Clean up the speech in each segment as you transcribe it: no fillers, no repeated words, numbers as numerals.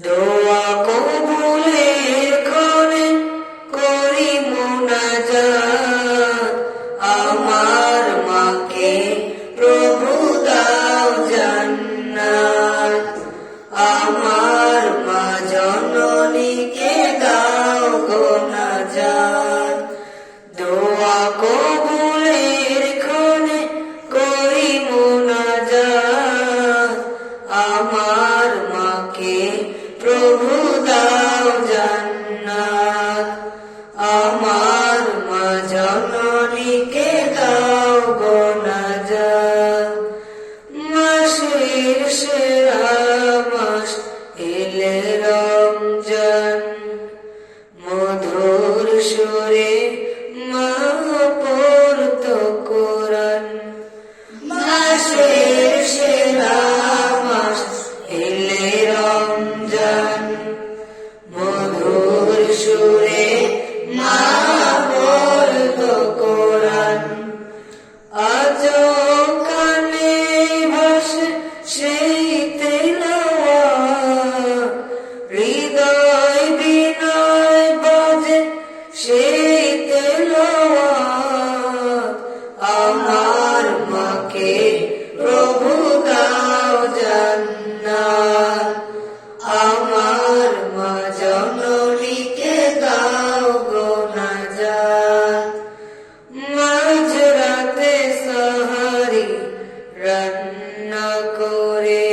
দোয়া কবুলের ক্ষণে করি মুনাজাত, আমার মাকে প্রভু দাও জান্নাত, আমার মা জননীকে দাও গো নাজাত। দোয়া কবুলের ক্ষণে করি মুনাজাত, আমার মাকে প্রভু দাও জান্নাত, আমার মা জননীকে দাও গো নাজাত। মাসের সেরা মাস এলে রমজান, মধুর সুরে মা পড়তো কোরআন। মাসের সেরা মাস এলে রমজান, মধুর সুরে মা পড়তো কোরআন। আজও কানে ভাসে সেই তেলাওয়াত, হৃদয় বিনয় বাজে সেই তেলাওয়াত, আমার মাকে প্রভু দাও জান্নাত, আমার মা জননীকে দাও গো নাজাত। মাঝরাতে সাহারি রান্না করে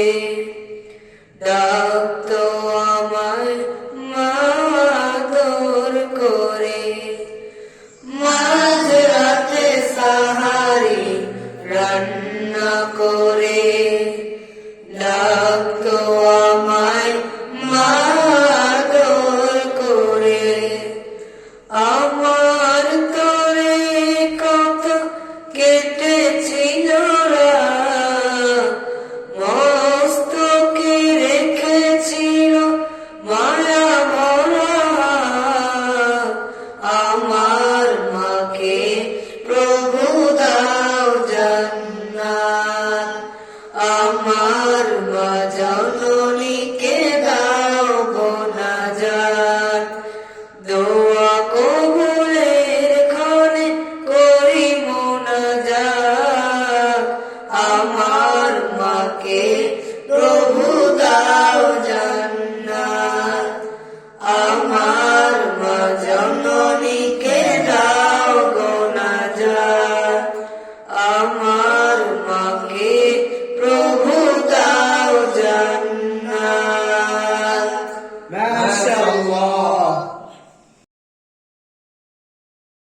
ডাকতো